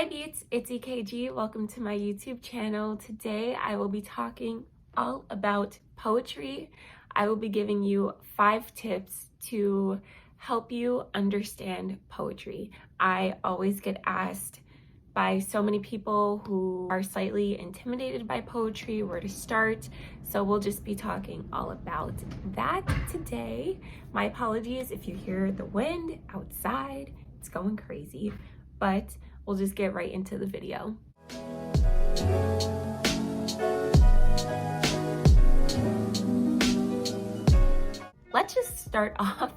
Hi Beats, it's EKG. Welcome to my YouTube channel. Today I will be talking all about poetry. I will be giving you 5 tips to help you understand poetry. I always get asked by so many people who are slightly intimidated by poetry where to start. So we'll just be talking all about that today. My apologies if you hear the wind outside. It's going crazy, but we'll just get right into the video. Let's just start off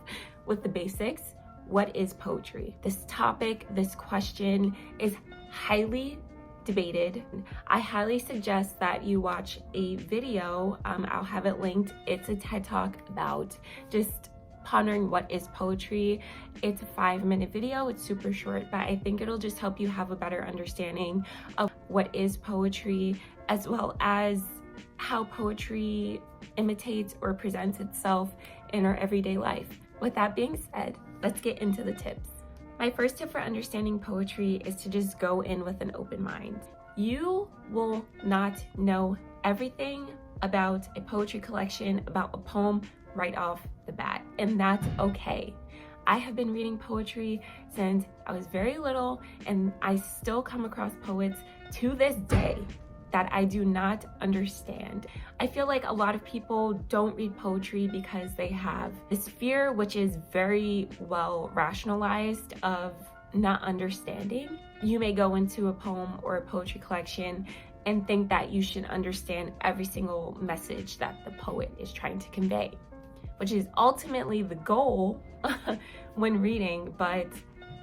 with the basics. What is poetry? This topic, this question is highly debated. I highly suggest that you watch a video. I'll have it linked. It's a TED Talk about just pondering what is poetry. It's a 5-minute video. It's super short, but I think it'll just help you have a better understanding of what is poetry, as well as how poetry imitates or presents itself in our everyday life. With that being said, let's get into the tips. My first tip for understanding poetry is to just go in with an open mind. You will not know everything about a poetry collection, about a poem right off the bat, and that's okay. I have been reading poetry since I was very little, and I still come across poets to this day that I do not understand. I feel like a lot of people don't read poetry because they have this fear, which is very well rationalized, of not understanding. You may go into a poem or a poetry collection and think that you should understand every single message that the poet is trying to convey, which is ultimately the goal when reading, but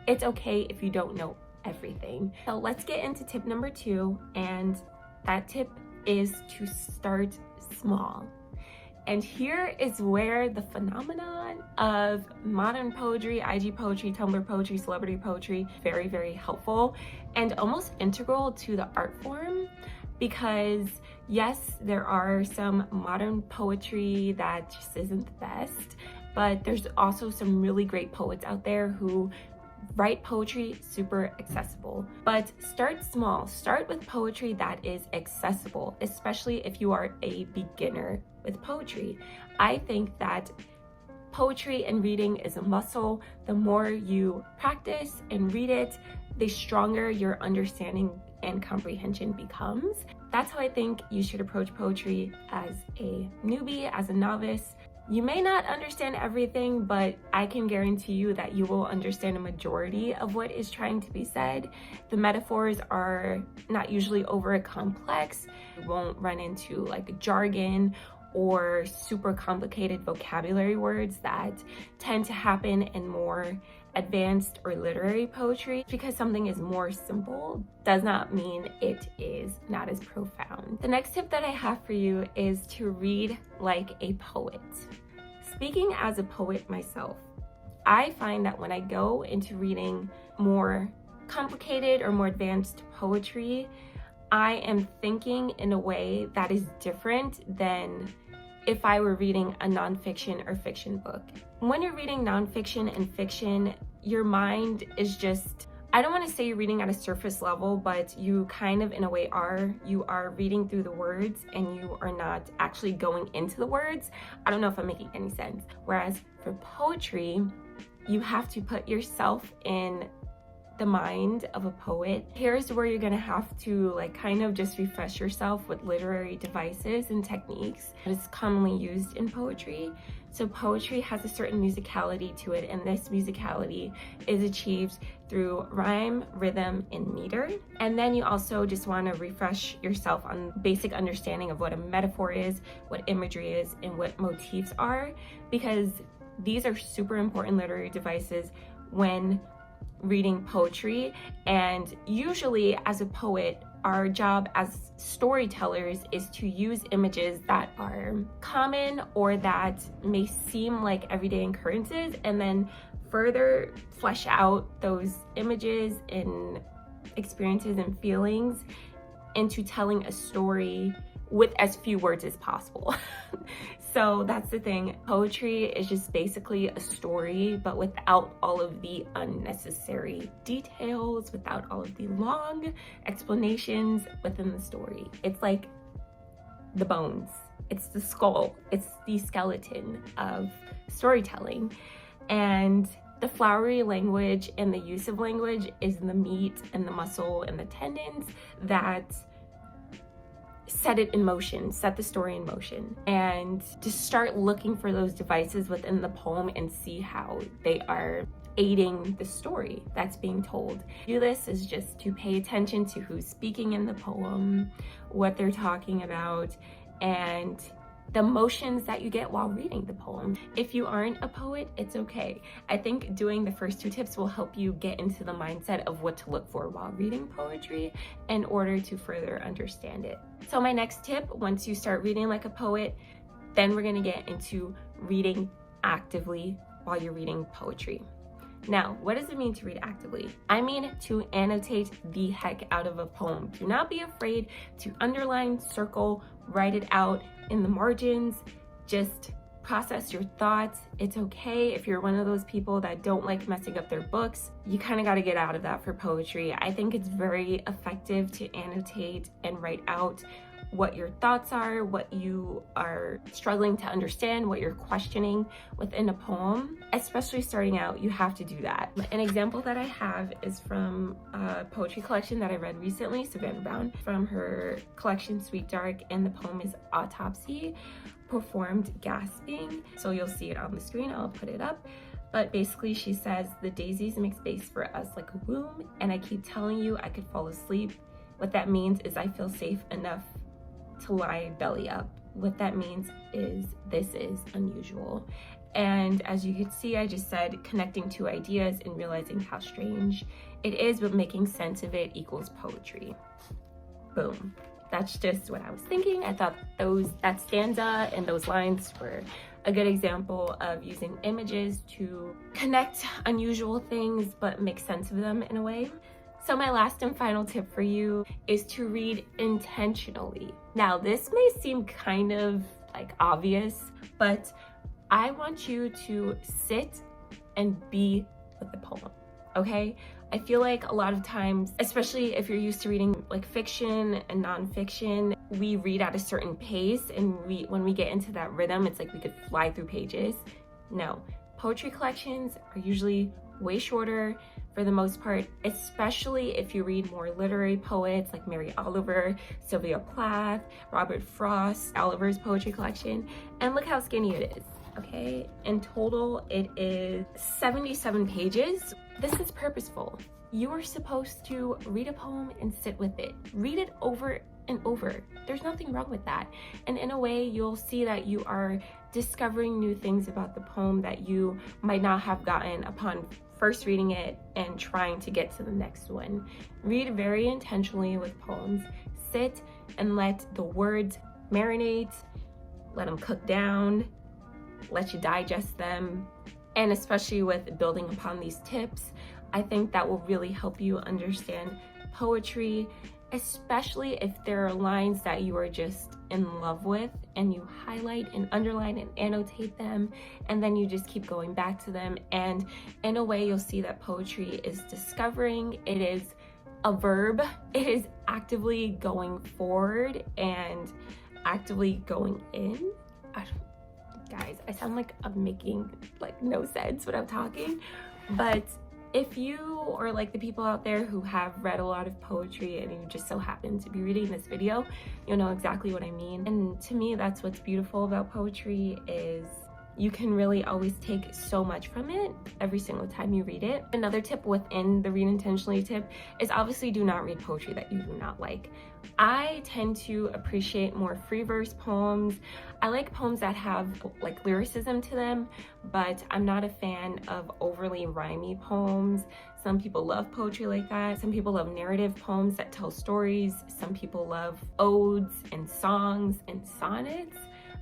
it's okay if you don't know everything. So let's get into tip number 2, and that tip is to start small. And here is where the phenomenon of modern poetry, IG poetry, Tumblr poetry, celebrity poetry, very, very helpful and almost integral to the art form. Because yes, there are some modern poetry that just isn't the best, but there's also some really great poets out there who write poetry super accessible. But start small. Start with poetry that is accessible, especially if you are a beginner with poetry. I think that poetry and reading is a muscle. The more you practice and read it, the stronger your understanding and comprehension becomes. That's how I think you should approach poetry as a newbie, as a novice. You may not understand everything, but I can guarantee you that you will understand a majority of what is trying to be said. The metaphors are not usually over complex. You won't run into like jargon or super complicated vocabulary words that tend to happen in more advanced or literary poetry. Because something is more simple does not mean it is not as profound. The next tip that I have for you is to read like a poet. Speaking as a poet myself, I find that when I go into reading more complicated or more advanced poetry, I am thinking in a way that is different than if I were reading a nonfiction or fiction book. When you're reading nonfiction and fiction, your mind is just, I don't want to say you're reading at a surface level, but you kind of in a way are. You are reading through the words and you are not actually going into the words. I don't know if I'm making any sense. Whereas for poetry, you have to put yourself in the mind of a poet. Here's where you're gonna have to like kind of just refresh yourself with literary devices and techniques that is commonly used in poetry. So poetry has a certain musicality to it, and this musicality is achieved through rhyme, rhythm, and meter. And then you also just want to refresh yourself on basic understanding of what a metaphor is, what imagery is, and what motifs are, because these are super important literary devices when reading poetry. And usually as a poet, our job as storytellers is to use images that are common or that may seem like everyday occurrences, and then further flesh out those images and experiences and feelings into telling a story with as few words as possible. So that's the thing. Poetry is just basically a story, but without all of the unnecessary details, without all of the long explanations within the story. It's like the bones, it's the skull, it's the skeleton of storytelling. And the flowery language and the use of language is the meat and the muscle and the tendons that set it in motion, set the story in motion. And to start looking for those devices within the poem and see how they are aiding the story that's being told. Do this is just to pay attention to who's speaking in the poem, what they're talking about, and the emotions that you get while reading the poem. If you aren't a poet, it's okay. I think doing the first two tips will help you get into the mindset of what to look for while reading poetry in order to further understand it. So my next tip, once you start reading like a poet, then we're gonna get into reading actively while you're reading poetry. Now, what does it mean to read actively? I mean to annotate the heck out of a poem. Do not be afraid to underline, circle, write it out in the margins. Just process your thoughts. It's okay if you're one of those people that don't like messing up their books. You kind of got to get out of that for poetry. I think it's very effective to annotate and write out what your thoughts are, what you are struggling to understand, what you're questioning within a poem. Especially starting out, you have to do that. An example that I have is from a poetry collection that I read recently, Savannah Brown, from her collection Sweet Dark, and the poem is Autopsy, performed gasping. So you'll see it on the screen, I'll put it up. But basically she says, the daisies make space for us like a womb, and I keep telling you I could fall asleep. What that means is I feel safe enough to lie belly up. What that means is this is unusual. And as you can see, I just said connecting two ideas and realizing how strange it is, but making sense of it equals poetry. Boom. That's just what I was thinking. I thought that stanza and those lines were a good example of using images to connect unusual things but make sense of them in a way. So my last and final tip for you is to read intentionally. Now, this may seem kind of like obvious, but I want you to sit and be with the poem, okay? I feel like a lot of times, especially if you're used to reading like fiction and nonfiction, we read at a certain pace, and when we get into that rhythm, it's like we could fly through pages. No, poetry collections are usually way shorter for the most part, especially if you read more literary poets like Mary Oliver, Sylvia Plath, Robert Frost, Oliver's poetry collection. And look how skinny it is, okay? In total, it is 77 pages. This is purposeful. You are supposed to read a poem and sit with it. Read it over and over. There's nothing wrong with that. And in a way, you'll see that you are discovering new things about the poem that you might not have gotten upon first reading it and trying to get to the next one. Read very intentionally with poems. Sit and let the words marinate, let them cook down, let you digest them. And especially with building upon these tips, I think that will really help you understand poetry, especially if there are lines that you are just in love with and you highlight and underline and annotate them, and then you just keep going back to them. And in a way, you'll see that poetry is discovering. It is a verb. It is actively going forward and actively going in. Guys, I sound like I'm making like no sense when I'm talking, but if you or like the people out there who have read a lot of poetry and you just so happen to be reading this video, you'll know exactly what I mean. And to me, that's what's beautiful about poetry, is you can really always take so much from it every single time you read it. Another tip within the read intentionally tip is obviously do not read poetry that you do not like. I tend to appreciate more free verse poems. I like poems that have like lyricism to them, but I'm not a fan of overly rhymey poems. Some people love poetry like that. Some people love narrative poems that tell stories. Some people love odes and songs and sonnets.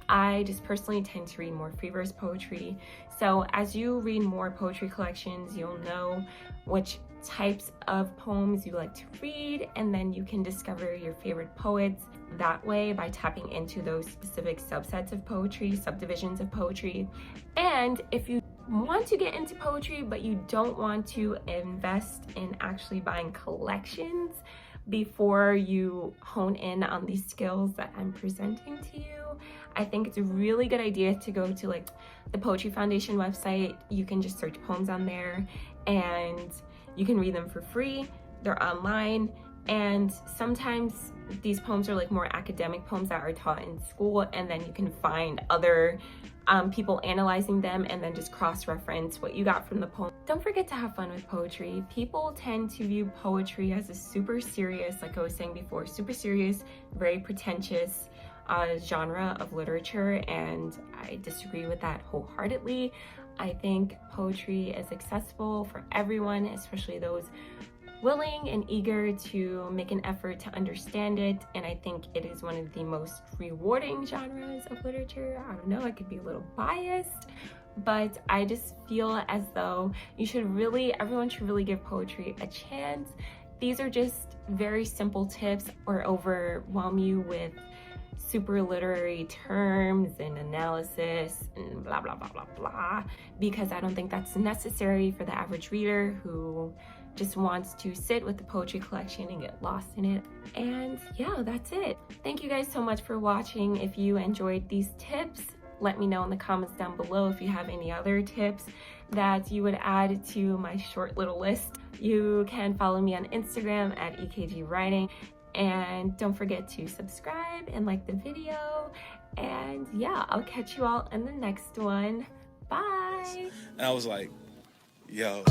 I just personally tend to read more free verse poetry. So as you read more poetry collections, you'll know which types of poems you like to read, and then you can discover your favorite poets that way by tapping into those specific subsets of poetry, subdivisions of poetry. And if you want to get into poetry but you don't want to invest in actually buying collections before you hone in on these skills that I'm presenting to you, I think it's a really good idea to go to like the Poetry Foundation website. You can just search poems on there and you can read them for free. They're online, and sometimes these poems are like more academic poems that are taught in school, and then you can find other people analyzing them and then just cross-reference what you got from the poem. Don't forget to have fun with poetry. People tend to view poetry as a super serious, like I was saying before, super serious, very pretentious genre of literature, and I disagree with that wholeheartedly. I think poetry is accessible for everyone, especially those willing and eager to make an effort to understand it, and I think it is one of the most rewarding genres of literature. I don't know, I could be a little biased, but I just feel as though everyone should really give poetry a chance. These are just very simple tips, or overwhelm you with super literary terms and analysis and blah blah blah blah blah, because I don't think that's necessary for the average reader who just wants to sit with the poetry collection and get lost in it. And yeah, that's it. Thank you guys so much for watching. If you enjoyed these tips, let me know in the comments down below if you have any other tips that you would add to my short little list. You can follow me on Instagram at EKGWriting, and don't forget to subscribe and like the video. And yeah, I'll catch you all in the next one. Bye. And I was like, yo.